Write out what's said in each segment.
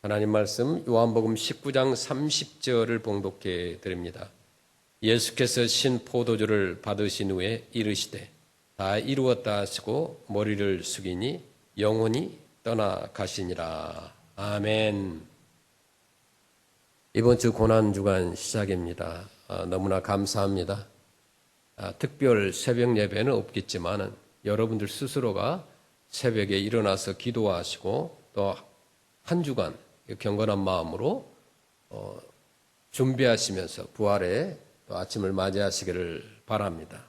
하나님 말씀 요한복음 19장 30절을 봉독해 드립니다. 예수께서 신 포도주를 받으신 후에 이르시되 다 이루었다 하시고 머리를 숙이니 영혼이 떠나가시니라. 아멘. 이번 주 고난주간 시작입니다. 너무나 감사합니다. 특별 새벽 예배는 없겠지만 여러분들 스스로가 새벽에 일어나서 기도하시고 또 한 주간 경건한 마음으로 준비하시면서 부활의 또 아침을 맞이하시기를 바랍니다.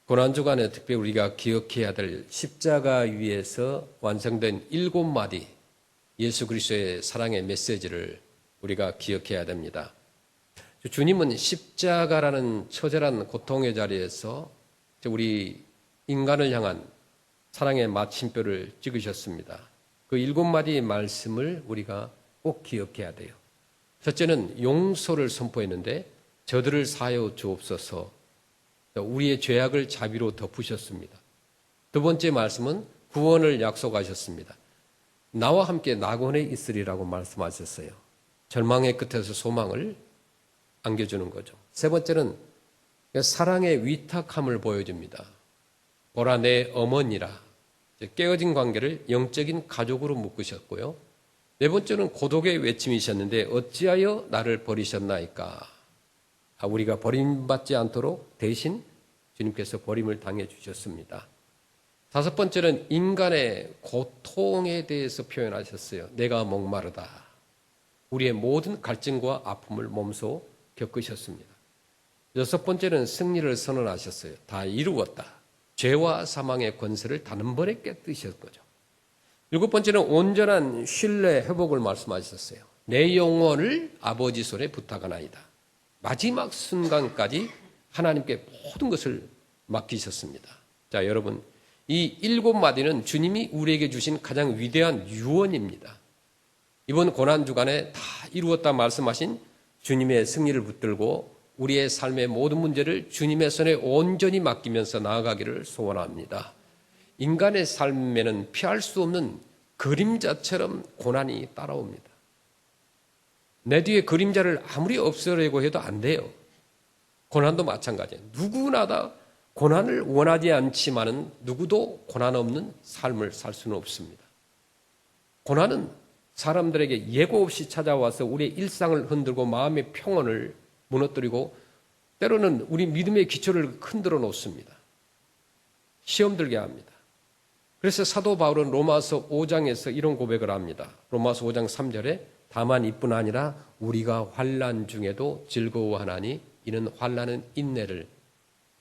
고난주간에 특별히 우리가 기억해야 될 십자가 위에서 완성된 7마디 예수 그리스도의 사랑의 메시지를 우리가 기억해야 됩니다. 주님은 십자가라는 처절한 고통의 자리에서 우리 인간을 향한 사랑의 마침표를 찍으셨습니다. 그 7마디 말씀을 우리가 꼭 기억해야 돼요. 첫째는 용서를 선포했는데 저들을 사하여 주옵소서, 우리의 죄악을 자비로 덮으셨습니다. 두 번째 말씀은 구원을 약속하셨습니다. 나와 함께 낙원에 있으리라고 말씀하셨어요. 절망의 끝에서 소망을 안겨주는 거죠. 세 번째는 사랑의 위탁함을 보여줍니다. 보라 내 어머니라, 깨어진 관계를 영적인 가족으로 묶으셨고요. 네 번째는 고독의 외침이셨는데 어찌하여 나를 버리셨나이까. 우리가 버림받지 않도록 대신 주님께서 버림을 당해 주셨습니다. 다섯 번째는 인간의 고통에 대해서 표현하셨어요. 내가 목마르다. 우리의 모든 갈증과 아픔을 몸소 겪으셨습니다. 여섯 번째는 승리를 선언하셨어요. 다 이루었다. 죄와 사망의 권세를 단번에 깨뜨리셨 거죠. 일곱 번째는 온전한 신뢰 회복을 말씀하셨어요. 내 영혼을 아버지 손에 부탁하나이다. 마지막 순간까지 하나님께 모든 것을 맡기셨습니다. 자, 여러분, 이 7마디는 주님이 우리에게 주신 가장 위대한 유언입니다. 이번 고난주간에 다 이루었다 말씀하신 주님의 승리를 붙들고 우리의 삶의 모든 문제를 주님의 손에 온전히 맡기면서 나아가기를 소원합니다. 인간의 삶에는 피할 수 없는 그림자처럼 고난이 따라옵니다. 내 뒤에 그림자를 아무리 없애려고 해도 안 돼요. 고난도 마찬가지예요. 누구나 다 고난을 원하지 않지만은 누구도 고난 없는 삶을 살 수는 없습니다. 고난은 사람들에게 예고 없이 찾아와서 우리의 일상을 흔들고 마음의 평온을 무너뜨리고 때로는 우리 믿음의 기초를 흔들어 놓습니다. 시험 들게 합니다. 그래서 사도 바울은 로마서 5장에서 이런 고백을 합니다. 로마서 5장 3절에 다만 이뿐 아니라 우리가 환난 중에도 즐거워하나니 이는 환난은 인내를,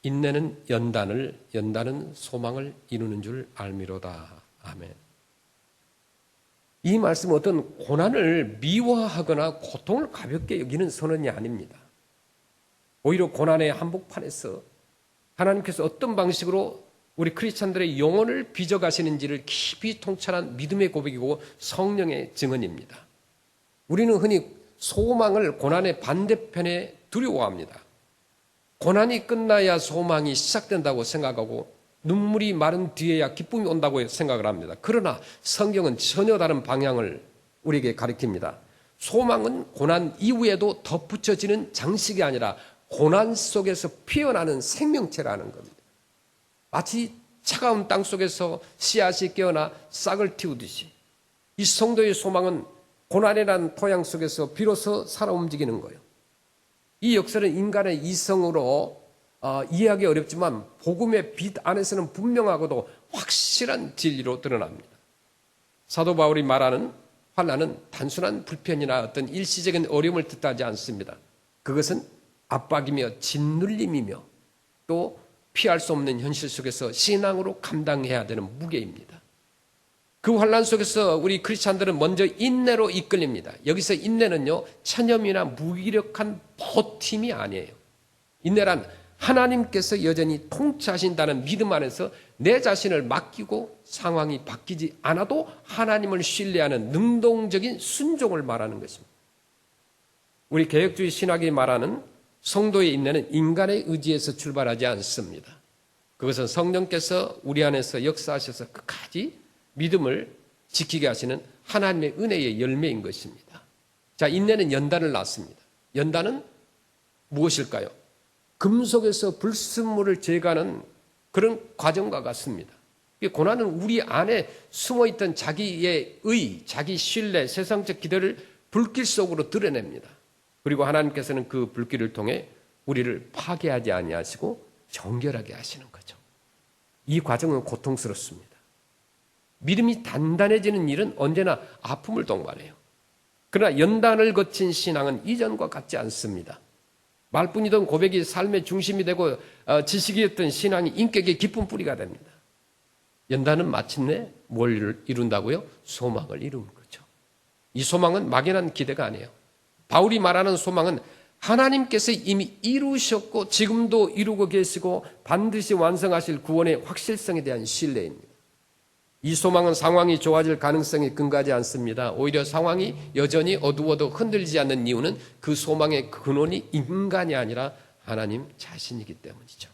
인내는 연단을, 연단은 소망을 이루는 줄 알미로다. 아멘. 이 말씀은 어떤 고난을 미워하거나 고통을 가볍게 여기는 선언이 아닙니다. 오히려 고난의 한복판에서 하나님께서 어떤 방식으로 우리 크리스찬들의 영혼을 빚어가시는지를 깊이 통찰한 믿음의 고백이고 성령의 증언입니다. 우리는 흔히 소망을 고난의 반대편에 두려워합니다. 고난이 끝나야 소망이 시작된다고 생각하고 눈물이 마른 뒤에야 기쁨이 온다고 생각을 합니다. 그러나 성경은 전혀 다른 방향을 우리에게 가리킵니다. 소망은 고난 이후에도 덧붙여지는 장식이 아니라 고난 속에서 피어나는 생명체라는 겁니다. 마치 차가운 땅 속에서 씨앗이 깨어나 싹을 틔우듯이 이 성도의 소망은 고난이라는 토양 속에서 비로소 살아 움직이는 거예요. 이 역사는 인간의 이성으로 이해하기 어렵지만 복음의 빛 안에서는 분명하고도 확실한 진리로 드러납니다. 사도 바울이 말하는 환난은 단순한 불편이나 어떤 일시적인 어려움을 뜻하지 않습니다. 그것은 압박이며 짓눌림이며 또 피할 수 없는 현실 속에서 신앙으로 감당해야 되는 무게입니다. 그 환난 속에서 우리 크리스찬들은 먼저 인내로 이끌립니다. 여기서 인내는요, 체념이나 무기력한 버팀이 아니에요. 인내란 하나님께서 여전히 통치하신다는 믿음 안에서 내 자신을 맡기고 상황이 바뀌지 않아도 하나님을 신뢰하는 능동적인 순종을 말하는 것입니다. 우리 개혁주의 신학이 말하는 성도의 인내는 인간의 의지에서 출발하지 않습니다. 그것은 성령께서 우리 안에서 역사하셔서 끝까지 믿음을 지키게 하시는 하나님의 은혜의 열매인 것입니다. 자, 인내는 연단을 낳습니다. 연단은 무엇일까요? 금속에서 불순물을 제거하는 그런 과정과 같습니다. 고난은 우리 안에 숨어있던 자기의 자기 신뢰, 세상적 기대를 불길 속으로 드러냅니다. 그리고 하나님께서는 그 불길을 통해 우리를 파괴하지 아니하시고 정결하게 하시는 거죠. 이 과정은 고통스럽습니다. 믿음이 단단해지는 일은 언제나 아픔을 동반해요. 그러나 연단을 거친 신앙은 이전과 같지 않습니다. 말뿐이던 고백이 삶의 중심이 되고 지식이었던 신앙이 인격의 깊은 뿌리가 됩니다. 연단은 마침내 뭘 이룬다고요? 소망을 이루는 거죠. 이 소망은 막연한 기대가 아니에요. 바울이 말하는 소망은 하나님께서 이미 이루셨고 지금도 이루고 계시고 반드시 완성하실 구원의 확실성에 대한 신뢰입니다. 이 소망은 상황이 좋아질 가능성에 근거하지 않습니다. 오히려 상황이 여전히 어두워도 흔들리지 않는 이유는 그 소망의 근원이 인간이 아니라 하나님 자신이기 때문이죠.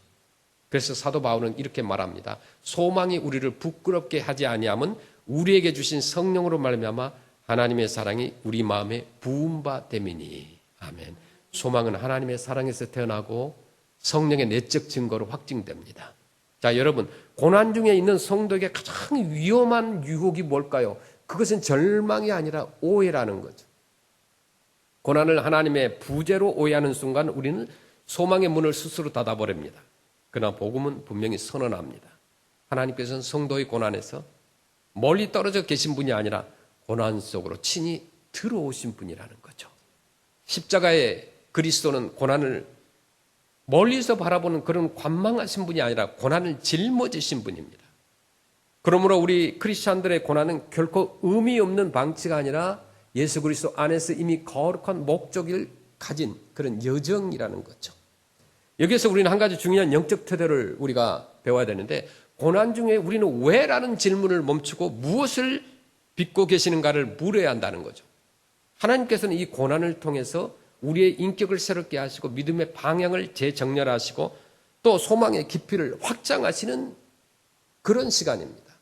그래서 사도 바울은 이렇게 말합니다. 소망이 우리를 부끄럽게 하지 아니함은 우리에게 주신 성령으로 말미암아 하나님의 사랑이 우리 마음에 부은 바 됨이니. 아멘. 소망은 하나님의 사랑에서 태어나고 성령의 내적 증거로 확증됩니다. 자, 여러분, 고난 중에 있는 성도에게 가장 위험한 유혹이 뭘까요? 그것은 절망이 아니라 오해라는 거죠. 고난을 하나님의 부재로 오해하는 순간 우리는 소망의 문을 스스로 닫아버립니다. 그러나 복음은 분명히 선언합니다. 하나님께서는 성도의 고난에서 멀리 떨어져 계신 분이 아니라 고난 속으로 친히 들어오신 분이라는 거죠. 십자가의 그리스도는 고난을 멀리서 바라보는 그런 관망하신 분이 아니라 고난을 짊어지신 분입니다. 그러므로 우리 크리스찬들의 고난은 결코 의미 없는 방치가 아니라 예수 그리스도 안에서 이미 거룩한 목적을 가진 그런 여정이라는 거죠. 여기에서 우리는 한 가지 중요한 영적 태도를 우리가 배워야 되는데, 고난 중에 우리는 왜라는 질문을 멈추고 무엇을 빚고 계시는가를 물어야 한다는 거죠. 하나님께서는 이 고난을 통해서 우리의 인격을 새롭게 하시고 믿음의 방향을 재정렬하시고 또 소망의 깊이를 확장하시는 그런 시간입니다.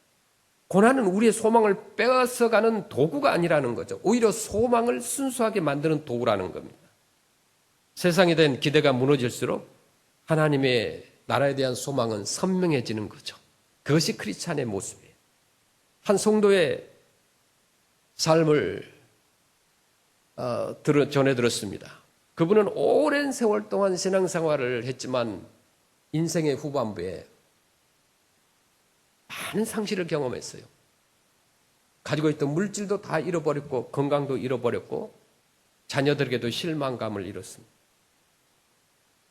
고난은 우리의 소망을 빼앗아가는 도구가 아니라는 거죠. 오히려 소망을 순수하게 만드는 도구라는 겁니다. 세상에 대한 기대가 무너질수록 하나님의 나라에 대한 소망은 선명해지는 거죠. 그것이 크리스찬의 모습이에요. 한 성도의 삶을 전해 들었습니다. 그분은 오랜 세월 동안 신앙생활을 했지만 인생의 후반부에 많은 상실을 경험했어요. 가지고 있던 물질도 다 잃어버렸고 건강도 잃어버렸고 자녀들에게도 실망감을 잃었습니다.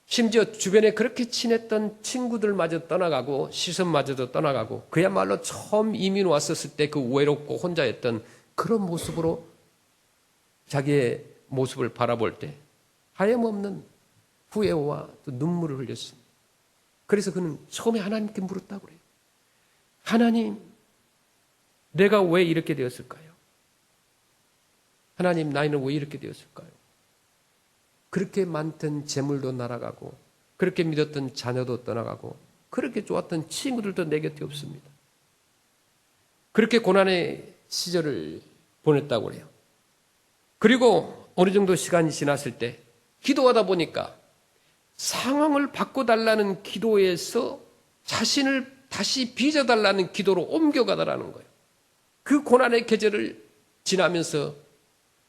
심지어 주변에 그렇게 친했던 친구들마저 떠나가고 시선마저도 떠나가고 그야말로 처음 이민 왔었을 때 그 외롭고 혼자였던 그런 모습으로 자기의 모습을 바라볼 때 하염없는 후회와 또 눈물을 흘렸습니다. 그래서 그는 처음에 하나님께 물었다고 그래요. 하나님, 내가 왜 이렇게 되었을까요? 하나님, 나이는 왜 이렇게 되었을까요? 그렇게 많던 재물도 날아가고 그렇게 믿었던 자녀도 떠나가고 그렇게 좋았던 친구들도 내 곁에 없습니다. 그렇게 고난의 시절을 보냈다고 그래요. 그리고 어느 정도 시간이 지났을 때 기도하다 보니까 상황을 바꿔달라는 기도에서 자신을 다시 빚어달라는 기도로 옮겨가더라는 거예요. 그 고난의 계절을 지나면서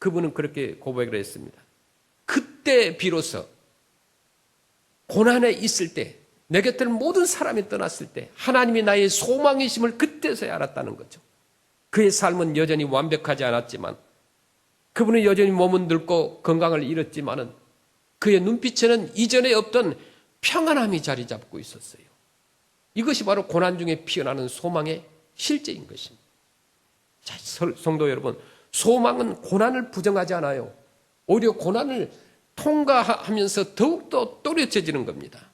그분은 그렇게 고백을 했습니다. 그때 비로소 고난에 있을 때 내 곁을 모든 사람이 떠났을 때 하나님이 나의 소망이심을 그때서야 알았다는 거죠. 그의 삶은 여전히 완벽하지 않았지만 그분은 여전히 몸은 늙고 건강을 잃었지만은 그의 눈빛에는 이전에 없던 평안함이 자리 잡고 있었어요. 이것이 바로 고난 중에 피어나는 소망의 실제인 것입니다. 자, 성도 여러분, 소망은 고난을 부정하지 않아요. 오히려 고난을 통과하면서 더욱더 또렷해지는 겁니다.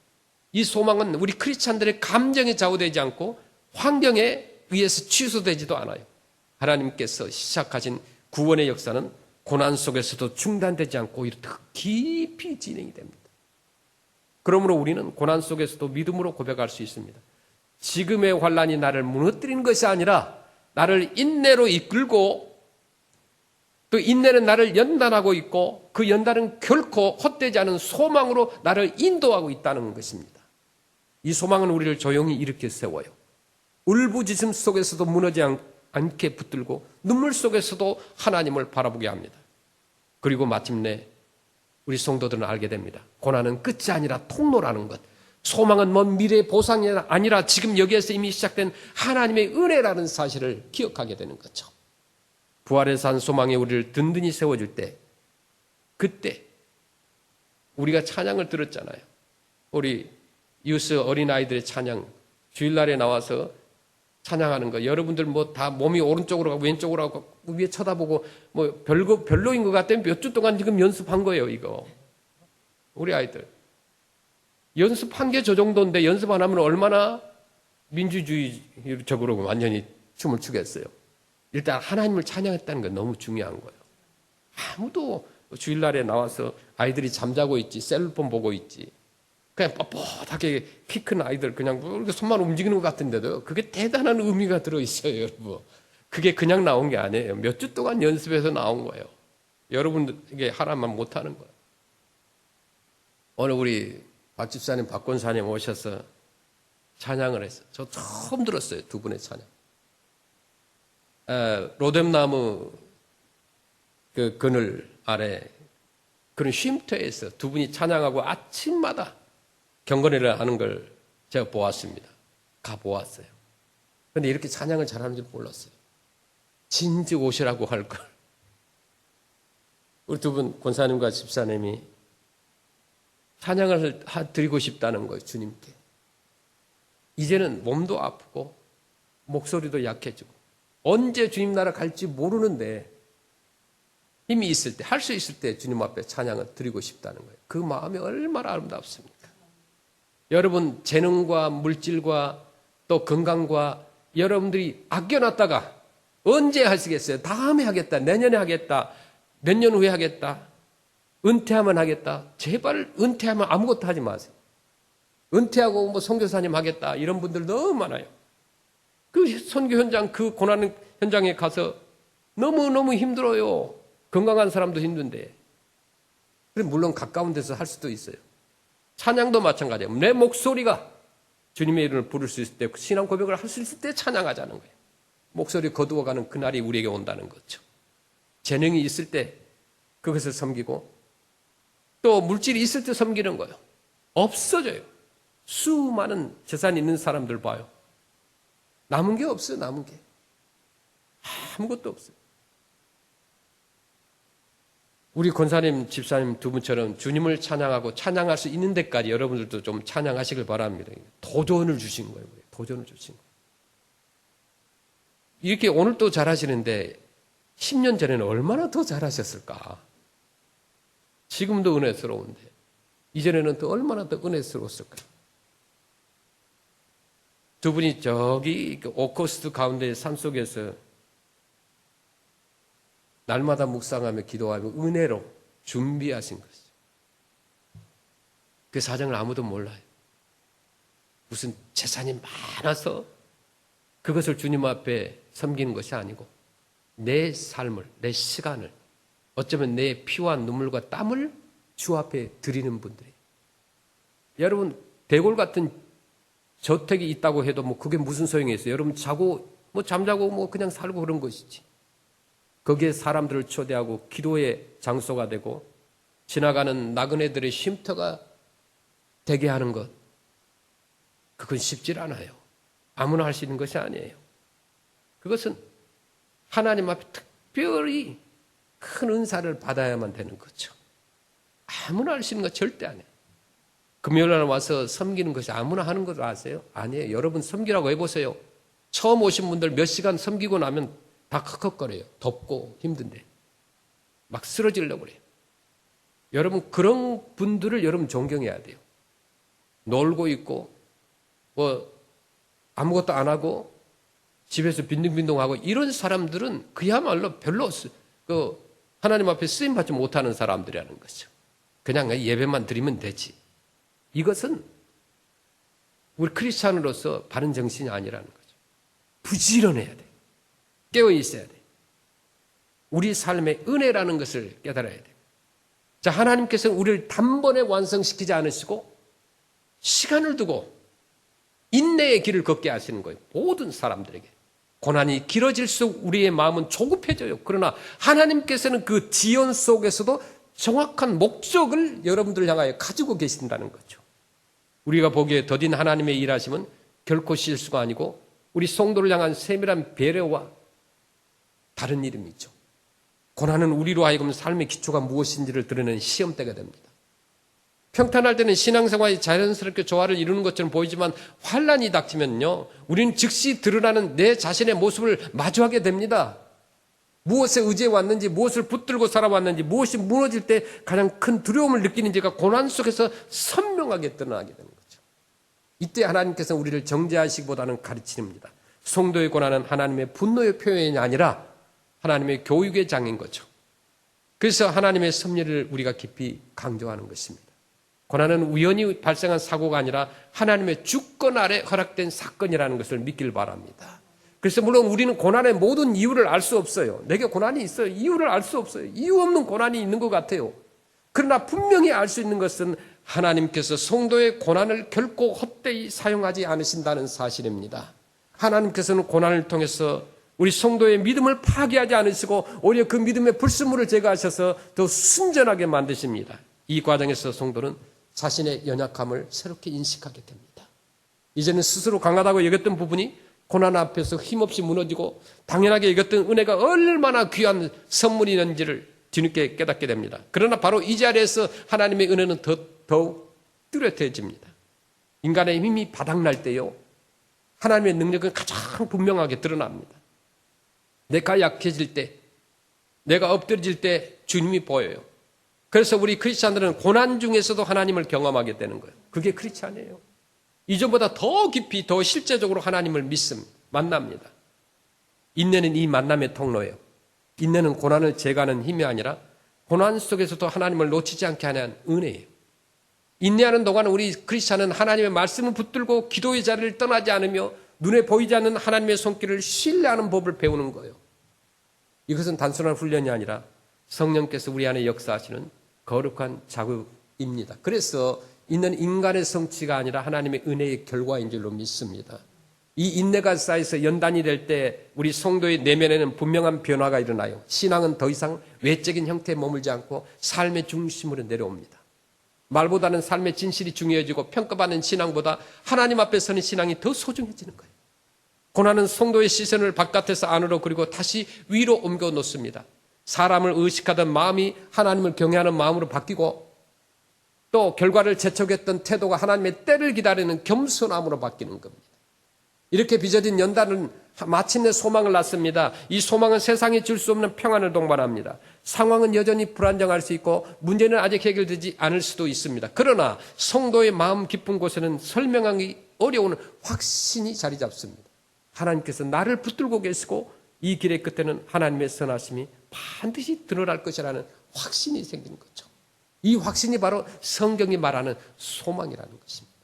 이 소망은 우리 크리스찬들의 감정에 좌우되지 않고 환경에 의해서 취소되지도 않아요. 하나님께서 시작하신 구원의 역사는 고난 속에서도 중단되지 않고 오히려 더 깊이 진행이 됩니다. 그러므로 우리는 고난 속에서도 믿음으로 고백할 수 있습니다. 지금의 환난이 나를 무너뜨리는 것이 아니라 나를 인내로 이끌고 또 인내는 나를 연단하고 있고 그 연단은 결코 헛되지 않은 소망으로 나를 인도하고 있다는 것입니다. 이 소망은 우리를 조용히 일으켜 세워요. 울부짖음 속에서도 무너지지 않게 붙들고 눈물 속에서도 하나님을 바라보게 합니다. 그리고 마침내 우리 성도들은 알게 됩니다. 고난은 끝이 아니라 통로라는 것. 소망은 먼 미래의 보상이 아니라 지금 여기에서 이미 시작된 하나님의 은혜라는 사실을 기억하게 되는 거죠. 부활에서 한 소망이 우리를 든든히 세워줄 때, 그때 우리가 찬양을 들었잖아요. 우리 유스 어린아이들의 찬양, 주일날에 나와서 찬양하는 거. 여러분들 뭐 다 몸이 오른쪽으로 가고 왼쪽으로 가고 위에 쳐다보고 뭐 별로인 것 같다면 몇 주 동안 지금 연습한 거예요, 이거. 우리 아이들. 연습한 게 저 정도인데 연습 안 하면 얼마나 민주주의적으로 완전히 춤을 추겠어요. 일단 하나님을 찬양했다는 건 너무 중요한 거예요. 아무도 주일날에 나와서 아이들이 잠자고 있지, 셀폰 보고 있지. 그냥 뻣뻣하게 키 큰 아이들 그냥 이렇게 손만 움직이는 것 같은데도 그게 대단한 의미가 들어있어요, 여러분. 그게 그냥 나온 게 아니에요. 몇 주 동안 연습해서 나온 거예요. 여러분에게 하나만 못하는 거예요. 오늘 우리 박 집사님, 박 권사님 오셔서 찬양을 했어요. 저 처음 들었어요, 두 분의 찬양. 로뎀나무 그 그늘 아래 그런 쉼터에서 두 분이 찬양하고 아침마다 경건회를 하는 걸 제가 보았습니다. 가보았어요. 그런데 이렇게 찬양을 잘하는 줄 몰랐어요. 진지 오시라고 할 걸. 우리 두 분 권사님과 집사님이 찬양을 드리고 싶다는 거예요, 주님께. 이제는 몸도 아프고 목소리도 약해지고 언제 주님 나라 갈지 모르는데 힘이 있을 때, 할 수 있을 때 주님 앞에 찬양을 드리고 싶다는 거예요. 그 마음이 얼마나 아름답습니까? 여러분 재능과 물질과 또 건강과 여러분들이 아껴놨다가 언제 하시겠어요? 다음에 하겠다, 내년에 하겠다, 몇 년 후에 하겠다, 은퇴하면 하겠다. 제발 은퇴하면 아무것도 하지 마세요. 은퇴하고 뭐 선교사님 하겠다 이런 분들 너무 많아요. 그 선교 현장, 그 고난 현장에 가서 너무너무 힘들어요. 건강한 사람도 힘든데. 물론 가까운 데서 할 수도 있어요. 찬양도 마찬가지예요. 내 목소리가 주님의 이름을 부를 수 있을 때, 신앙 고백을 할 수 있을 때 찬양하자는 거예요. 목소리 거두어가는 그날이 우리에게 온다는 거죠. 재능이 있을 때 그것을 섬기고 또 물질이 있을 때 섬기는 거예요. 없어져요. 수많은 재산이 있는 사람들 봐요. 남은 게 없어요, 남은 게. 아무것도 없어요. 우리 권사님, 집사님 두 분처럼 주님을 찬양하고 찬양할 수 있는 데까지 여러분들도 좀 찬양하시길 바랍니다. 도전을 주신 거예요. 도전을 주신 거예요. 이렇게 오늘 또 잘하시는데 10년 전에는 얼마나 더 잘하셨을까? 지금도 은혜스러운데 이전에는 또 얼마나 더 은혜스러웠을까? 두 분이 저기 오코스트 가운데 산속에서 날마다 묵상하며 기도하며 은혜로 준비하신 것이죠. 그 사정을 아무도 몰라요. 무슨 재산이 많아서 그것을 주님 앞에 섬기는 것이 아니고 내 삶을, 내 시간을, 어쩌면 내 피와 눈물과 땀을 주 앞에 드리는 분들이에요. 여러분 대골 같은 저택이 있다고 해도 뭐 그게 무슨 소용이 있어요? 여러분 자고 뭐 잠자고 뭐 그냥 살고 그런 것이지. 거기에 사람들을 초대하고 기도의 장소가 되고 지나가는 나그네들의 쉼터가 되게 하는 것, 그건 쉽지 않아요. 아무나 할 수 있는 것이 아니에요. 그것은 하나님 앞에 특별히 큰 은사를 받아야만 되는 거죠. 아무나 할 수 있는 거 절대 안 해요. 금요일날 와서 섬기는 것이 아무나 하는 거 아세요? 아니에요. 여러분 섬기라고 해보세요. 처음 오신 분들 몇 시간 섬기고 나면 다 컥컥거려요. 덥고 힘든데 막 쓰러지려고 그래요. 여러분 그런 분들을 여러분 존경해야 돼요. 놀고 있고 뭐 아무것도 안 하고 집에서 빈둥빈둥하고 이런 사람들은 그야말로 별로 하나님 앞에 쓰임받지 못하는 사람들이라는 거죠. 그냥 예배만 드리면 되지. 이것은 우리 크리스찬으로서 바른 정신이 아니라는 거죠. 부지런해야 돼. 깨어 있어야 돼. 우리 삶의 은혜라는 것을 깨달아야 돼요. 자, 하나님께서는 우리를 단번에 완성시키지 않으시고 시간을 두고 인내의 길을 걷게 하시는 거예요. 모든 사람들에게. 고난이 길어질수록 우리의 마음은 조급해져요. 그러나 하나님께서는 그 지연 속에서도 정확한 목적을 여러분들을 향하여 가지고 계신다는 거죠. 우리가 보기에 더딘 하나님의 일하심은 결코 실수가 아니고 우리 성도를 향한 세밀한 배려와 다른 이름이죠. 고난은 우리로 하여금 삶의 기초가 무엇인지를 드러내는 시험대가 됩니다. 평탄할 때는 신앙생활이 자연스럽게 조화를 이루는 것처럼 보이지만 환란이 닥치면요, 우리는 즉시 드러나는 내 자신의 모습을 마주하게 됩니다. 무엇에 의지해 왔는지, 무엇을 붙들고 살아왔는지, 무엇이 무너질 때 가장 큰 두려움을 느끼는지가 고난 속에서 선명하게 드러나게 되는 거죠. 이때 하나님께서는 우리를 정죄하시기보다는 가르치십니다. 성도의 고난은 하나님의 분노의 표현이 아니라 하나님의 교육의 장인 거죠. 그래서 하나님의 섭리를 우리가 깊이 강조하는 것입니다. 고난은 우연히 발생한 사고가 아니라 하나님의 주권 아래 허락된 사건이라는 것을 믿길 바랍니다. 그래서 물론 우리는 고난의 모든 이유를 알 수 없어요. 내게 고난이 있어요. 이유를 알 수 없어요. 이유 없는 고난이 있는 것 같아요. 그러나 분명히 알 수 있는 것은 하나님께서 성도의 고난을 결코 헛되이 사용하지 않으신다는 사실입니다. 하나님께서는 고난을 통해서 우리 성도의 믿음을 파괴하지 않으시고 오히려 그 믿음의 불순물을 제거하셔서 더 순전하게 만드십니다. 이 과정에서 성도는 자신의 연약함을 새롭게 인식하게 됩니다. 이제는 스스로 강하다고 여겼던 부분이 고난 앞에서 힘없이 무너지고 당연하게 여겼던 은혜가 얼마나 귀한 선물이었는지를 뒤늦게 깨닫게 됩니다. 그러나 바로 이 자리에서 하나님의 은혜는 더욱 뚜렷해집니다. 인간의 힘이 바닥날 때요, 하나님의 능력은 가장 분명하게 드러납니다. 내가 약해질 때, 내가 엎드려질 때 주님이 보여요. 그래서 우리 크리스찬들은 고난 중에서도 하나님을 경험하게 되는 거예요. 그게 크리스찬이에요. 이전보다 더 깊이, 더 실제적으로 하나님을 만납니다. 인내는 이 만남의 통로예요. 인내는 고난을 제거하는 힘이 아니라 고난 속에서도 하나님을 놓치지 않게 하는 은혜예요. 인내하는 동안 우리 크리스찬은 하나님의 말씀을 붙들고 기도의 자리를 떠나지 않으며 눈에 보이지 않는 하나님의 손길을 신뢰하는 법을 배우는 거예요. 이것은 단순한 훈련이 아니라 성령께서 우리 안에 역사하시는 거룩한 자극입니다. 그래서 인내는 인간의 성취가 아니라 하나님의 은혜의 결과인 줄로 믿습니다. 이 인내가 쌓여서 연단이 될 때 우리 성도의 내면에는 분명한 변화가 일어나요. 신앙은 더 이상 외적인 형태에 머물지 않고 삶의 중심으로 내려옵니다. 말보다는 삶의 진실이 중요해지고 평가받는 신앙보다 하나님 앞에 서는 신앙이 더 소중해지는 거예요. 고난은 성도의 시선을 바깥에서 안으로 그리고 다시 위로 옮겨 놓습니다. 사람을 의식하던 마음이 하나님을 경외하는 마음으로 바뀌고 또 결과를 재촉했던 태도가 하나님의 때를 기다리는 겸손함으로 바뀌는 겁니다. 이렇게 빚어진 연단은 마침내 소망을 낳습니다. 이 소망은 세상이 줄 수 없는 평안을 동반합니다. 상황은 여전히 불안정할 수 있고 문제는 아직 해결되지 않을 수도 있습니다. 그러나 성도의 마음 깊은 곳에는 설명하기 어려운 확신이 자리 잡습니다. 하나님께서 나를 붙들고 계시고 이 길의 끝에는 하나님의 선하심이 반드시 드러날 것이라는 확신이 생기는 거죠. 이 확신이 바로 성경이 말하는 소망이라는 것입니다.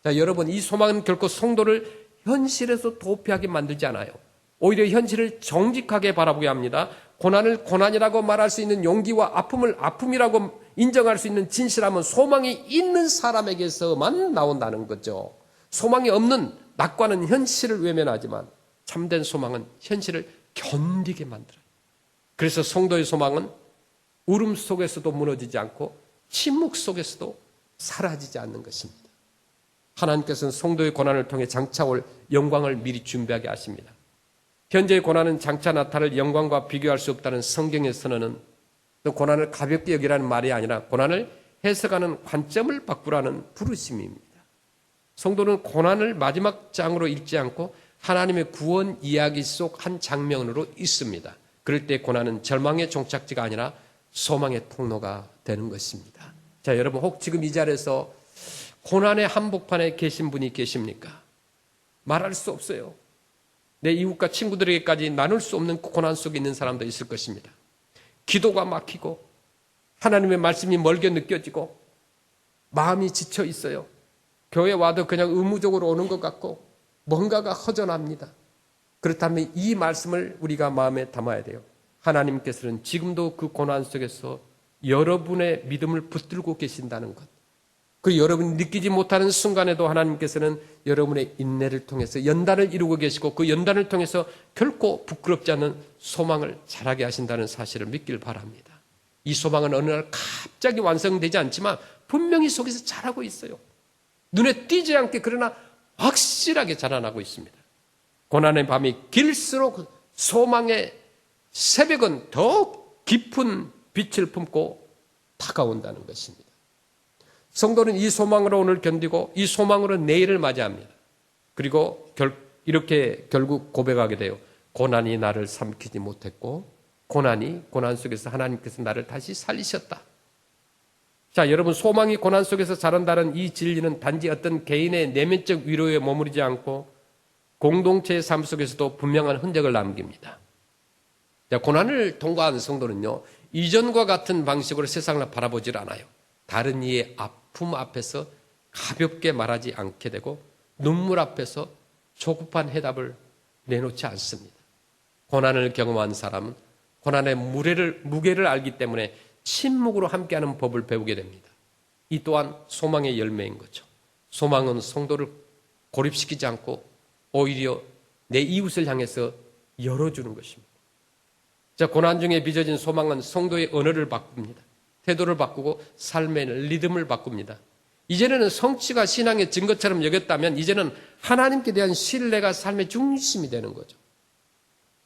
자, 여러분, 이 소망은 결코 성도를 현실에서 도피하게 만들지 않아요. 오히려 현실을 정직하게 바라보게 합니다. 고난을 고난이라고 말할 수 있는 용기와 아픔을 아픔이라고 인정할 수 있는 진실함은 소망이 있는 사람에게서만 나온다는 거죠. 소망이 없는 낙관은 현실을 외면하지만 참된 소망은 현실을 견디게 만들어요. 그래서 성도의 소망은 울음 속에서도 무너지지 않고 침묵 속에서도 사라지지 않는 것입니다. 하나님께서는 성도의 고난을 통해 장차 올 영광을 미리 준비하게 하십니다. 현재의 고난은 장차 나타날 영광과 비교할 수 없다는 성경의 선언은 또 고난을 가볍게 여기라는 말이 아니라 고난을 해석하는 관점을 바꾸라는 부르심입니다. 성도는 고난을 마지막 장으로 읽지 않고 하나님의 구원 이야기 속 한 장면으로 있습니다. 그럴 때 고난은 절망의 종착지가 아니라 소망의 통로가 되는 것입니다. 자, 여러분, 혹 지금 이 자리에서 고난의 한복판에 계신 분이 계십니까? 말할 수 없어요. 내 이웃과 친구들에게까지 나눌 수 없는 고난 속에 있는 사람도 있을 것입니다. 기도가 막히고 하나님의 말씀이 멀게 느껴지고 마음이 지쳐 있어요. 교회 와도 그냥 의무적으로 오는 것 같고 뭔가가 허전합니다. 그렇다면 이 말씀을 우리가 마음에 담아야 돼요. 하나님께서는 지금도 그 고난 속에서 여러분의 믿음을 붙들고 계신다는 것. 그리고 여러분이 느끼지 못하는 순간에도 하나님께서는 여러분의 인내를 통해서 연단을 이루고 계시고 그 연단을 통해서 결코 부끄럽지 않은 소망을 자라게 하신다는 사실을 믿길 바랍니다. 이 소망은 어느 날 갑자기 완성되지 않지만 분명히 속에서 자라고 있어요. 눈에 띄지 않게 그러나 확실하게 자라나고 있습니다. 고난의 밤이 길수록 소망의 새벽은 더 깊은 빛을 품고 다가온다는 것입니다. 성도는 이 소망으로 오늘 견디고 이 소망으로 내일을 맞이합니다. 그리고 이렇게 결국 고백하게 돼요. 고난이 나를 삼키지 못했고 고난 속에서 하나님께서 나를 다시 살리셨다. 자, 여러분, 소망이 고난 속에서 자란다는 이 진리는 단지 어떤 개인의 내면적 위로에 머무르지 않고 공동체의 삶 속에서도 분명한 흔적을 남깁니다. 자, 고난을 통과하는 성도는요, 이전과 같은 방식으로 세상을 바라보질 않아요. 다른 이의 아픔 앞에서 가볍게 말하지 않게 되고 눈물 앞에서 조급한 해답을 내놓지 않습니다. 고난을 경험한 사람은 고난의 무게를 알기 때문에 침묵으로 함께하는 법을 배우게 됩니다. 이 또한 소망의 열매인 거죠. 소망은 성도를 고립시키지 않고 오히려 내 이웃을 향해서 열어주는 것입니다. 자, 고난 중에 빚어진 소망은 성도의 언어를 바꿉니다. 태도를 바꾸고 삶의 리듬을 바꿉니다. 이제는 성취가 신앙의 증거처럼 여겼다면 이제는 하나님께 대한 신뢰가 삶의 중심이 되는 거죠.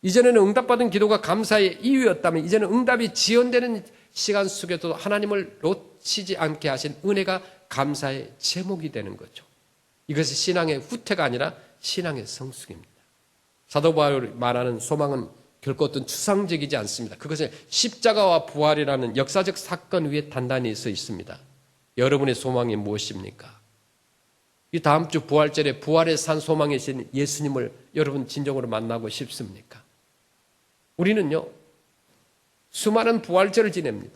이전에는 응답받은 기도가 감사의 이유였다면 이제는 응답이 지연되는 시간 속에도 하나님을 놓치지 않게 하신 은혜가 감사의 제목이 되는 거죠. 이것이 신앙의 후퇴가 아니라 신앙의 성숙입니다. 사도 바울이 말하는 소망은 결코 어떤 추상적이지 않습니다. 그것은 십자가와 부활이라는 역사적 사건 위에 단단히 서 있습니다. 여러분의 소망이 무엇입니까? 이 다음 주 부활절에 부활의 산 소망이신 예수님을 여러분 진정으로 만나고 싶습니까? 우리는요, 수많은 부활절을 지냅니다.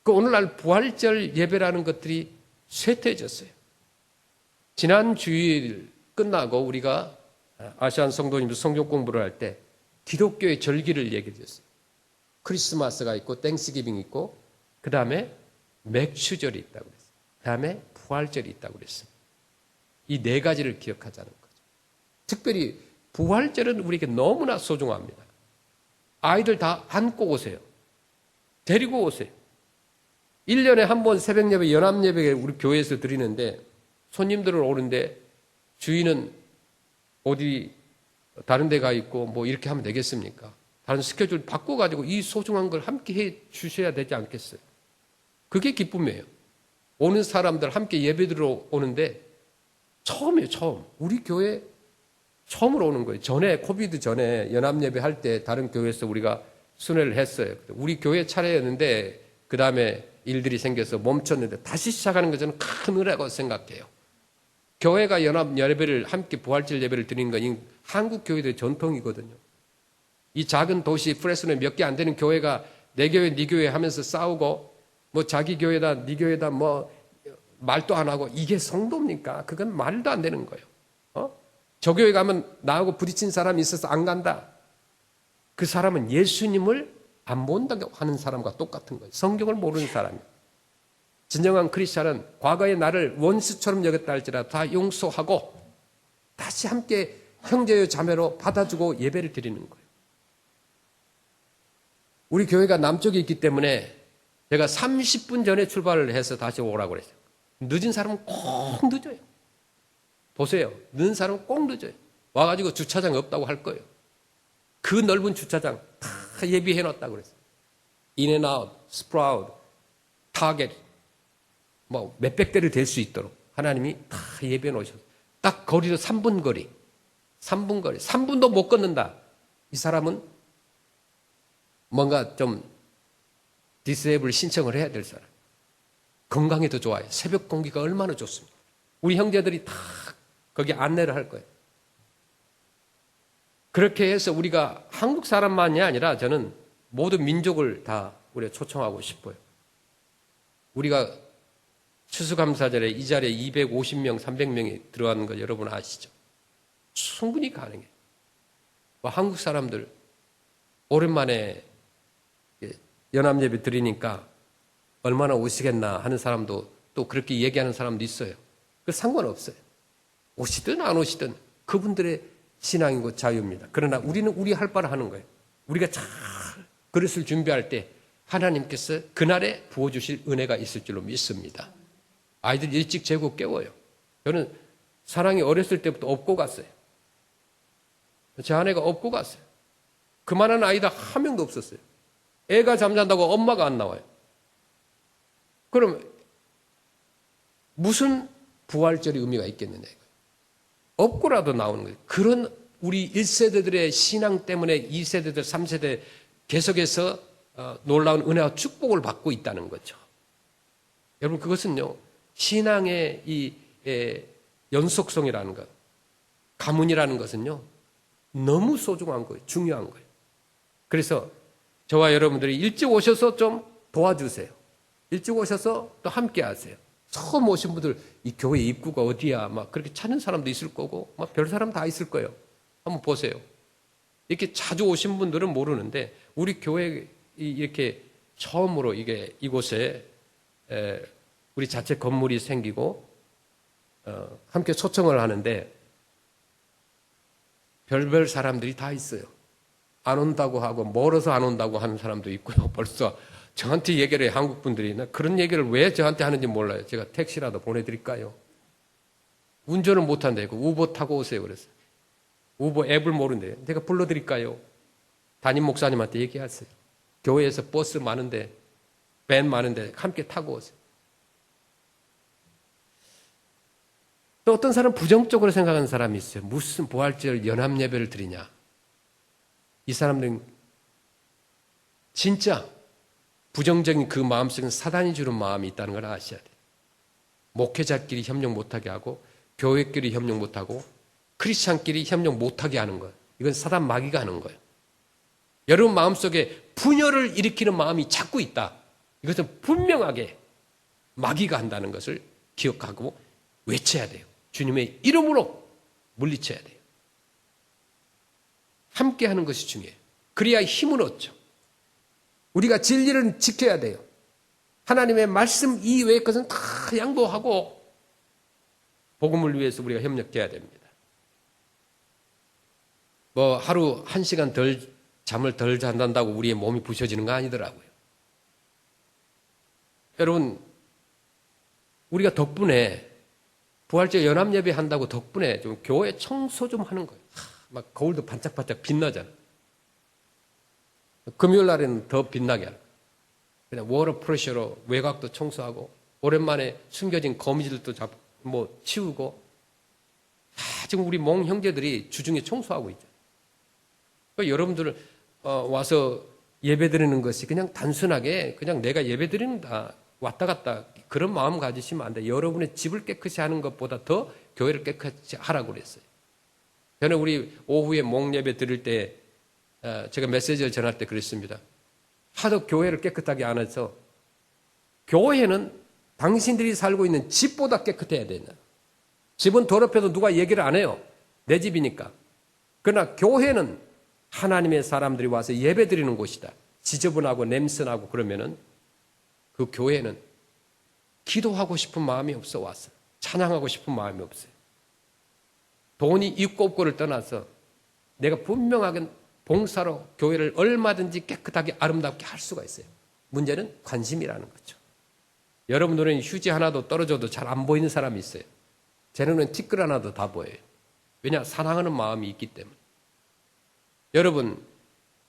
그 오늘날 부활절 예배라는 것들이 쇠퇴해졌어요. 지난 주일 끝나고 우리가 아시안 성도님들 성경 공부를 할 때 기독교의 절기를 얘기해 줬어요. 크리스마스가 있고 땡스기빙이 있고 그 다음에 맥추절이 있다고 그랬어요. 그 다음에 부활절이 있다고 그랬습니다. 이 네 가지를 기억하자는 거죠. 특별히 부활절은 우리에게 너무나 소중합니다. 아이들 다 안고 오세요. 데리고 오세요. 1년에 한 번 새벽 예배, 연합 예배 우리 교회에서 드리는데 손님들을 오는데 주인은 어디 다른 데 가 있고 뭐 이렇게 하면 되겠습니까? 다른 스케줄 바꿔가지고 이 소중한 걸 함께 해 주셔야 되지 않겠어요? 그게 기쁨이에요. 오는 사람들 함께 예배 들어 오는데 처음이에요, 처음. 우리 교회 처음으로 오는 거예요. 전에, 코비드 전에 연합 예배 할 때 다른 교회에서 우리가 순회를 했어요. 우리 교회 차례였는데 그 다음에 일들이 생겨서 멈췄는데 다시 시작하는 것은 큰 은혜라고 생각해요. 교회가 연합 예배를 함께 부활절 예배를 드리는 건 한국 교회들의 전통이거든요. 이 작은 도시 프레스노에 몇 개 안 되는 교회가 내 교회, 네 교회 하면서 싸우고 뭐 자기 교회다, 네 교회다 뭐 말도 안 하고 이게 성도입니까? 그건 말도 안 되는 거예요. 저 교회 가면 나하고 부딪힌 사람이 있어서 안 간다. 그 사람은 예수님을 안 본다고 하는 사람과 똑같은 거예요. 성경을 모르는 사람이에요. 진정한 크리스찬은 과거의 나를 원수처럼 여겼다 할지라도 다 용서하고 다시 함께 형제요 자매로 받아주고 예배를 드리는 거예요. 우리 교회가 남쪽에 있기 때문에 제가 30분 전에 출발을 해서 다시 오라고 그랬어요. 늦은 사람은 꼭 늦어요. 보세요. 늦은 사람은 꼭 늦어요. 와가지고 주차장 없다고 할 거예요. 그 넓은 주차장 다 예비해 놨다고 그랬어요. 인앤아웃, 스프라우드, 타겟 뭐 몇백 대를 될 수 있도록 하나님이 다 예비해 놓으셨어요. 딱 거리로 3분 거리. 3분도 못 걷는다. 이 사람은 뭔가 좀 디세이블 신청을 해야 될 사람. 건강에 더 좋아요. 새벽 공기가 얼마나 좋습니까? 우리 형제들이 다 거기 안내를 할 거예요. 그렇게 해서 우리가 한국 사람만이 아니라 저는 모든 민족을 다 우리가 초청하고 싶어요. 우리가 추수감사절에 이 자리에 250명, 300명이 들어가는 거 여러분 아시죠? 충분히 가능해요. 한국 사람들 오랜만에 연합예배 드리니까 얼마나 오시겠나 하는 사람도 또 그렇게 얘기하는 사람도 있어요. 그 상관없어요. 오시든 안 오시든 그분들의 신앙이고 자유입니다. 그러나 우리는 우리 할 바를 하는 거예요. 우리가 잘 그릇을 준비할 때 하나님께서 그날에 부어주실 은혜가 있을 줄로 믿습니다. 아이들 일찍 재고 깨워요. 저는 사랑이 어렸을 때부터 업고 갔어요. 제 아내가 업고 갔어요. 그만한 아이들 한 명도 없었어요. 애가 잠잔다고 엄마가 안 나와요. 그럼 무슨 부활절의 의미가 있겠느냐 이거예요. 업고라도 나오는 거예요. 그런 우리 1세대들의 신앙 때문에 2세대들, 3세대 계속해서 놀라운 은혜와 축복을 받고 있다는 거죠. 여러분 그것은요. 신앙의 이 연속성이라는 것, 가문이라는 것은요. 너무 소중한 거예요. 중요한 거예요. 그래서 저와 여러분들이 일찍 오셔서 좀 도와주세요. 일찍 오셔서 또 함께 하세요. 처음 오신 분들 이 교회 입구가 어디야 막 그렇게 찾는 사람도 있을 거고 막 별 사람 다 있을 거예요. 한번 보세요. 이렇게 자주 오신 분들은 모르는데 우리 교회 이렇게 처음으로 이곳에 우리 자체 건물이 생기고 함께 초청을 하는데 별별 사람들이 다 있어요. 안 온다고 하고 멀어서 안 온다고 하는 사람도 있고요. 벌써 저한테 얘기를 해요. 한국 분들이. 나 그런 얘기를 왜 저한테 하는지 몰라요. 제가 택시라도 보내드릴까요? 운전을 못한다고 우버 타고 오세요 그랬어요. 우버 앱을 모른대요. 제가 불러드릴까요? 담임 목사님한테 얘기하세요. 교회에서 버스 많은데 밴 많은데 함께 타고 오세요. 또 어떤 사람은 부정적으로 생각하는 사람이 있어요. 무슨 부활절 연합예배를 드리냐. 이 사람들은 진짜 부정적인 그 마음속에는 사단이 주는 마음이 있다는 걸 아셔야 돼요. 목회자끼리 협력 못하게 하고 교회끼리 협력 못하고 크리스찬끼리 협력 못하게 하는 거예요. 이건 사단 마귀가 하는 거예요. 여러분 마음속에 분열을 일으키는 마음이 자꾸 있다. 이것은 분명하게 마귀가 한다는 것을 기억하고 외쳐야 돼요. 주님의 이름으로 물리쳐야 돼요. 함께 하는 것이 중요해요. 그래야 힘을 얻죠. 우리가 진리를 지켜야 돼요. 하나님의 말씀 이외의 것은 다 양보하고 복음을 위해서 우리가 협력해야 됩니다. 뭐 하루 1시간 덜 잠을 덜 잔다고 우리의 몸이 부셔지는 거 아니더라고요. 여러분 우리가 덕분에 부활절 연합예배 한다고 덕분에 좀 교회 청소 좀 하는 거예요. 막 거울도 반짝반짝 빛나잖아. 금요일 날에는 더 빛나게 하는 거예요. 그냥 워터 프레셔로 외곽도 청소하고 오랜만에 숨겨진 거미줄도 치우고 지금 우리 몽 형제들이 주중에 청소하고 있죠. 그러니까 여러분들 와서 예배드리는 것이 그냥 단순하게 그냥 내가 예배드린다 왔다 갔다 그런 마음 가지시면 안 돼요. 여러분의 집을 깨끗이 하는 것보다 더 교회를 깨끗이 하라고 그랬어요. 저는 우리 오후에 몽예배 드릴 때 제가 메시지를 전할 때 그랬습니다. 하도 교회를 깨끗하게 안 해서 교회는 당신들이 살고 있는 집보다 깨끗해야 된다. 집은 더럽혀도 누가 얘기를 안 해요. 내 집이니까. 그러나 교회는 하나님의 사람들이 와서 예배 드리는 곳이다. 지저분하고 냄새나고 그러면은 그 교회는 기도하고 싶은 마음이 없어 왔어요. 찬양하고 싶은 마음이 없어요. 돈이 있고 없고를 떠나서 내가 분명하게 봉사로 교회를 얼마든지 깨끗하게 아름답게 할 수가 있어요. 문제는 관심이라는 거죠. 여러분 눈에는 휴지 하나도 떨어져도 잘 안 보이는 사람이 있어요. 제 눈에는 티끌 하나도 다 보여요. 왜냐? 사랑하는 마음이 있기 때문에. 여러분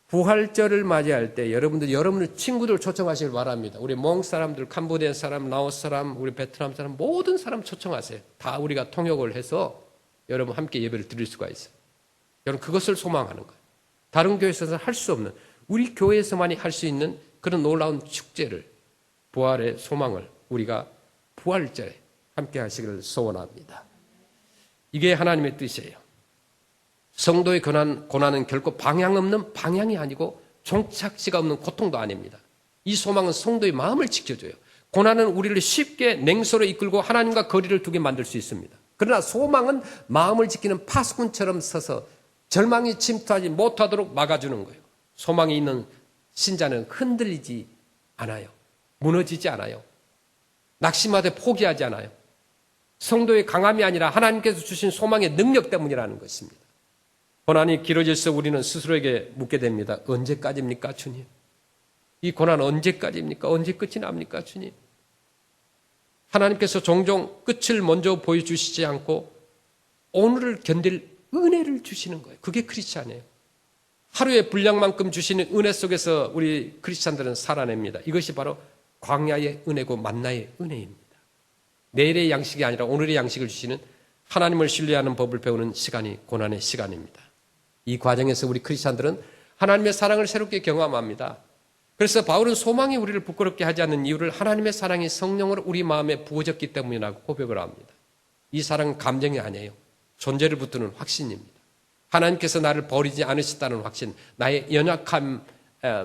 부활절을 맞이할 때 여러분들 친구들 초청하시길 바랍니다. 우리 몽 사람들, 캄보디아 사람, 라오스 사람, 우리 베트남 사람 모든 사람 초청하세요. 다 우리가 통역을 해서 여러분 함께 예배를 드릴 수가 있어요. 여러분 그것을 소망하는 거예요. 다른 교회에서는 할 수 없는 우리 교회에서만이 할 수 있는 그런 놀라운 축제를 부활의 소망을 우리가 부활절에 함께 하시기를 소원합니다. 이게 하나님의 뜻이에요. 성도의 고난은 결코 방향이 아니고 종착지가 없는 고통도 아닙니다. 이 소망은 성도의 마음을 지켜줘요. 고난은 우리를 쉽게 냉소로 이끌고 하나님과 거리를 두게 만들 수 있습니다. 그러나 소망은 마음을 지키는 파수꾼처럼 서서 절망이 침투하지 못하도록 막아주는 거예요. 소망이 있는 신자는 흔들리지 않아요. 무너지지 않아요. 낙심하되 포기하지 않아요. 성도의 강함이 아니라 하나님께서 주신 소망의 능력 때문이라는 것입니다. 고난이 길어질수록 우리는 스스로에게 묻게 됩니다. 언제까지입니까, 주님? 이 고난 언제까지입니까? 언제 끝이 납니까, 주님? 하나님께서 종종 끝을 먼저 보여주시지 않고 오늘을 견딜 은혜를 주시는 거예요. 그게 크리스찬이에요. 하루의 분량만큼 주시는 은혜 속에서 우리 크리스찬들은 살아냅니다. 이것이 바로 광야의 은혜고 만나의 은혜입니다. 내일의 양식이 아니라 오늘의 양식을 주시는 하나님을 신뢰하는 법을 배우는 시간이 고난의 시간입니다. 이 과정에서 우리 크리스찬들은 하나님의 사랑을 새롭게 경험합니다. 그래서 바울은 소망이 우리를 부끄럽게 하지 않는 이유를 하나님의 사랑이 성령으로 우리 마음에 부어졌기 때문이라고 고백을 합니다. 이 사랑은 감정이 아니에요. 존재를 붙드는 확신입니다. 하나님께서 나를 버리지 않으셨다는 확신, 나의 연약함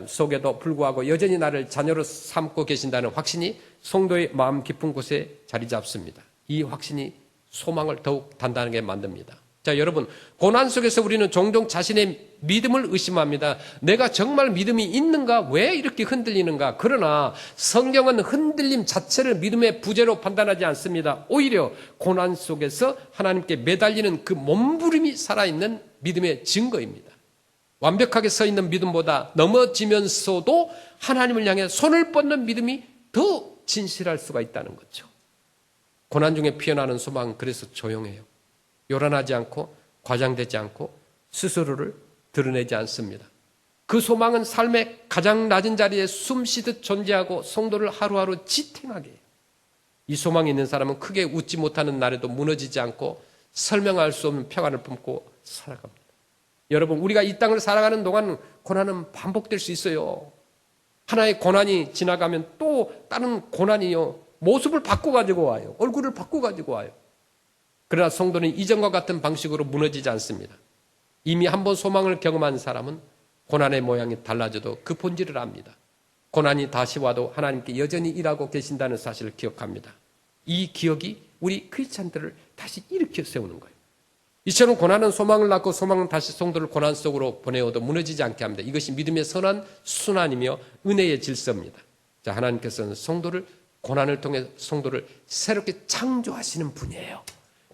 속에도 불구하고 여전히 나를 자녀로 삼고 계신다는 확신이 성도의 마음 깊은 곳에 자리 잡습니다. 이 확신이 소망을 더욱 단단하게 만듭니다. 자, 여러분, 고난 속에서 우리는 종종 자신의 믿음을 의심합니다. 내가 정말 믿음이 있는가? 왜 이렇게 흔들리는가? 그러나 성경은 흔들림 자체를 믿음의 부재로 판단하지 않습니다. 오히려 고난 속에서 하나님께 매달리는 그 몸부림이 살아있는 믿음의 증거입니다. 완벽하게 서 있는 믿음보다 넘어지면서도 하나님을 향해 손을 뻗는 믿음이 더 진실할 수가 있다는 거죠. 고난 중에 피어나는 소망은 그래서 조용해요. 요란하지 않고 과장되지 않고 스스로를 드러내지 않습니다. 그 소망은 삶의 가장 낮은 자리에 숨쉬듯 존재하고 성도를 하루하루 지탱하게 해요. 이 소망이 있는 사람은 크게 웃지 못하는 날에도 무너지지 않고 설명할 수 없는 평안을 품고 살아갑니다. 여러분, 우리가 이 땅을 살아가는 동안 고난은 반복될 수 있어요. 하나의 고난이 지나가면 또 다른 고난이요, 모습을 바꿔가지고 와요. 얼굴을 바꿔가지고 와요. 그러나 성도는 이전과 같은 방식으로 무너지지 않습니다. 이미 한번 소망을 경험한 사람은 고난의 모양이 달라져도 그 본질을 압니다. 고난이 다시 와도 하나님께 여전히 일하고 계신다는 사실을 기억합니다. 이 기억이 우리 크리스찬들을 다시 일으켜 세우는 거예요. 이처럼 고난은 소망을 낳고 소망은 다시 성도를 고난 속으로 보내어도 무너지지 않게 합니다. 이것이 믿음의 선한 순환이며 은혜의 질서입니다. 자, 하나님께서는 성도를 고난을 통해 성도를 새롭게 창조하시는 분이에요.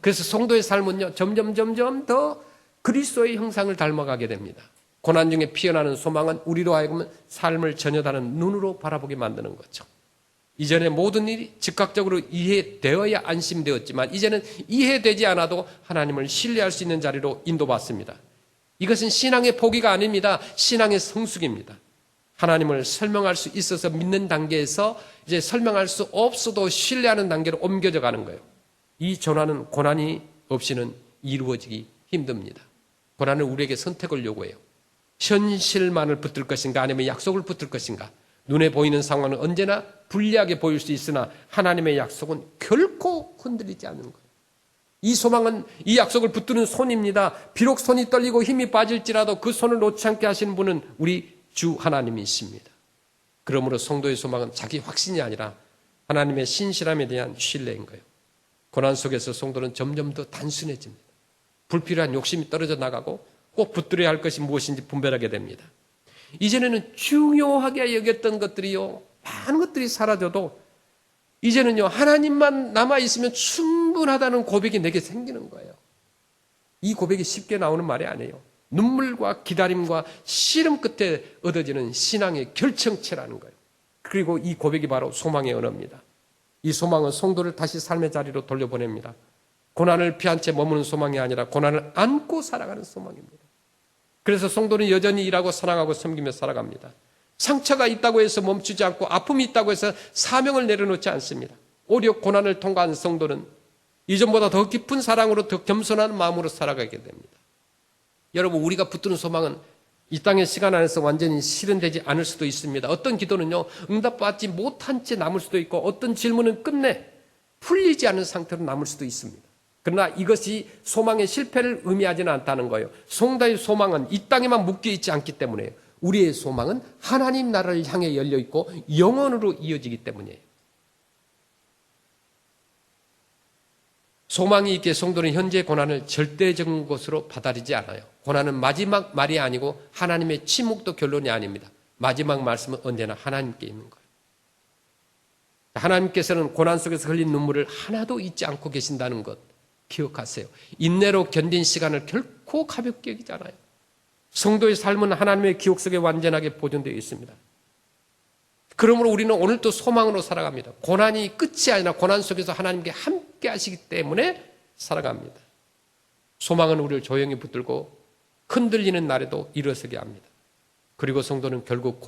그래서 성도의 삶은요, 점점 더 그리스도의 형상을 닮아가게 됩니다. 고난 중에 피어나는 소망은 우리로 하여금 삶을 전혀 다른 눈으로 바라보게 만드는 거죠. 이전에 모든 일이 즉각적으로 이해되어야 안심되었지만 이제는 이해되지 않아도 하나님을 신뢰할 수 있는 자리로 인도받습니다. 이것은 신앙의 포기가 아닙니다. 신앙의 성숙입니다. 하나님을 설명할 수 있어서 믿는 단계에서 이제 설명할 수 없어도 신뢰하는 단계로 옮겨져 가는 거예요. 이 전환은 고난이 없이는 이루어지기 힘듭니다. 고난은 우리에게 선택을 요구해요. 현실만을 붙들 것인가 아니면 약속을 붙들 것인가. 눈에 보이는 상황은 언제나 불리하게 보일 수 있으나 하나님의 약속은 결코 흔들리지 않는 거예요. 이 소망은 이 약속을 붙드는 손입니다. 비록 손이 떨리고 힘이 빠질지라도 그 손을 놓지 않게 하시는 분은 우리 주 하나님이십니다. 그러므로 성도의 소망은 자기 확신이 아니라 하나님의 신실함에 대한 신뢰인 거예요. 고난 속에서 성도는 점점 더 단순해집니다. 불필요한 욕심이 떨어져 나가고 꼭 붙들어야 할 것이 무엇인지 분별하게 됩니다. 이전에는 중요하게 여겼던 것들이요, 많은 것들이 사라져도 이제는요, 하나님만 남아있으면 충분하다는 고백이 내게 생기는 거예요. 이 고백이 쉽게 나오는 말이 아니에요. 눈물과 기다림과 씨름 끝에 얻어지는 신앙의 결정체라는 거예요. 그리고 이 고백이 바로 소망의 언어입니다. 이 소망은 성도를 다시 삶의 자리로 돌려보냅니다. 고난을 피한 채 머무는 소망이 아니라 고난을 안고 살아가는 소망입니다. 그래서 성도는 여전히 일하고 사랑하고 섬기며 살아갑니다. 상처가 있다고 해서 멈추지 않고 아픔이 있다고 해서 사명을 내려놓지 않습니다. 오히려 고난을 통과한 성도는 이전보다 더 깊은 사랑으로 더 겸손한 마음으로 살아가게 됩니다. 여러분, 우리가 붙드는 소망은 이 땅의 시간 안에서 완전히 실현되지 않을 수도 있습니다. 어떤 기도는요, 응답받지 못한 채 남을 수도 있고 어떤 질문은 끝내 풀리지 않은 상태로 남을 수도 있습니다. 그러나 이것이 소망의 실패를 의미하지는 않다는 거예요. 성도의 소망은 이 땅에만 묶여있지 않기 때문에요. 우리의 소망은 하나님 나라를 향해 열려있고 영원으로 이어지기 때문이에요. 소망이 있게 성도는 현재 고난을 절대적인 것으로 받아들이지 않아요. 고난은 마지막 말이 아니고 하나님의 침묵도 결론이 아닙니다. 마지막 말씀은 언제나 하나님께 있는 거예요. 하나님께서는 고난 속에서 흘린 눈물을 하나도 잊지 않고 계신다는 것 기억하세요. 인내로 견딘 시간을 결코 가볍게 여기지 않아요. 성도의 삶은 하나님의 기억 속에 완전하게 보존되어 있습니다. 그러므로 우리는 오늘도 소망으로 살아갑니다. 고난이 끝이 아니라 고난 속에서 하나님께 함께 하시기 때문에 살아갑니다. 소망은 우리를 조용히 붙들고 흔들리는 날에도 일어서게 합니다. 그리고 성도는 결국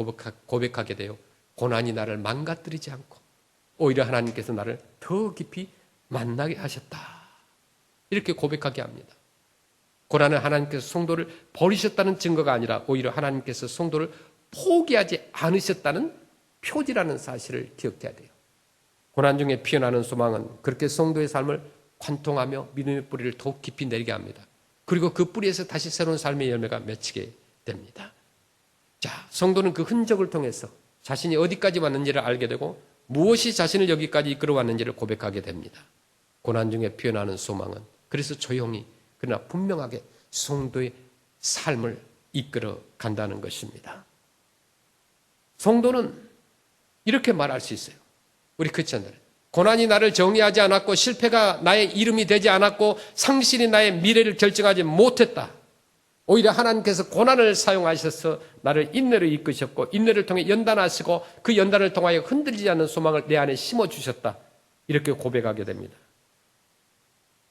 고백하게 돼요. 고난이 나를 망가뜨리지 않고 오히려 하나님께서 나를 더 깊이 만나게 하셨다. 이렇게 고백하게 합니다. 고난은 하나님께서 성도를 버리셨다는 증거가 아니라 오히려 하나님께서 성도를 포기하지 않으셨다는 표지라는 사실을 기억해야 돼요. 고난 중에 피어나는 소망은 그렇게 성도의 삶을 관통하며 믿음의 뿌리를 더욱 깊이 내리게 합니다. 그리고 그 뿌리에서 다시 새로운 삶의 열매가 맺히게 됩니다. 자, 성도는 그 흔적을 통해서 자신이 어디까지 왔는지를 알게 되고 무엇이 자신을 여기까지 이끌어왔는지를 고백하게 됩니다. 고난 중에 피어나는 소망은 그래서 조용히 그러나 분명하게 성도의 삶을 이끌어 간다는 것입니다. 성도는 이렇게 말할 수 있어요. 우리 크리스천들은 고난이 나를 정리하지 않았고 실패가 나의 이름이 되지 않았고 상실이 나의 미래를 결정하지 못했다. 오히려 하나님께서 고난을 사용하셔서 나를 인내로 이끄셨고 인내를 통해 연단하시고 그 연단을 통하여 흔들리지 않는 소망을 내 안에 심어주셨다. 이렇게 고백하게 됩니다.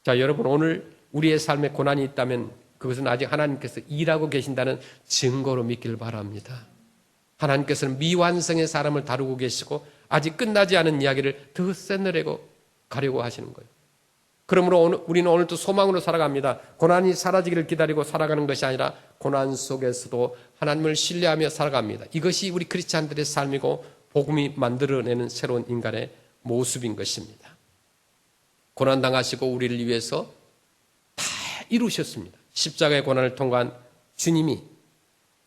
자, 여러분 오늘 우리의 삶에 고난이 있다면 그것은 아직 하나님께서 일하고 계신다는 증거로 믿기를 바랍니다. 하나님께서는 미완성의 사람을 다루고 계시고 아직 끝나지 않은 이야기를 더 써내려고 가려고 하시는 거예요. 그러므로 우리는 오늘도 소망으로 살아갑니다. 고난이 사라지기를 기다리고 살아가는 것이 아니라 고난 속에서도 하나님을 신뢰하며 살아갑니다. 이것이 우리 크리스찬들의 삶이고 복음이 만들어내는 새로운 인간의 모습인 것입니다. 고난당하시고 우리를 위해서 다 이루셨습니다. 십자가의 고난을 통과한 주님이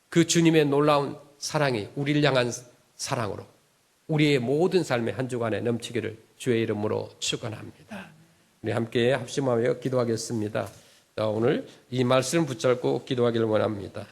그 주님의 놀라운 사랑이 우리를 향한 사랑으로 우리의 모든 삶의 한 주간에 넘치기를 주의 이름으로 축원합니다. 우리 함께 합심하며 기도하겠습니다. 오늘 이 말씀 붙잡고 기도하기를 원합니다.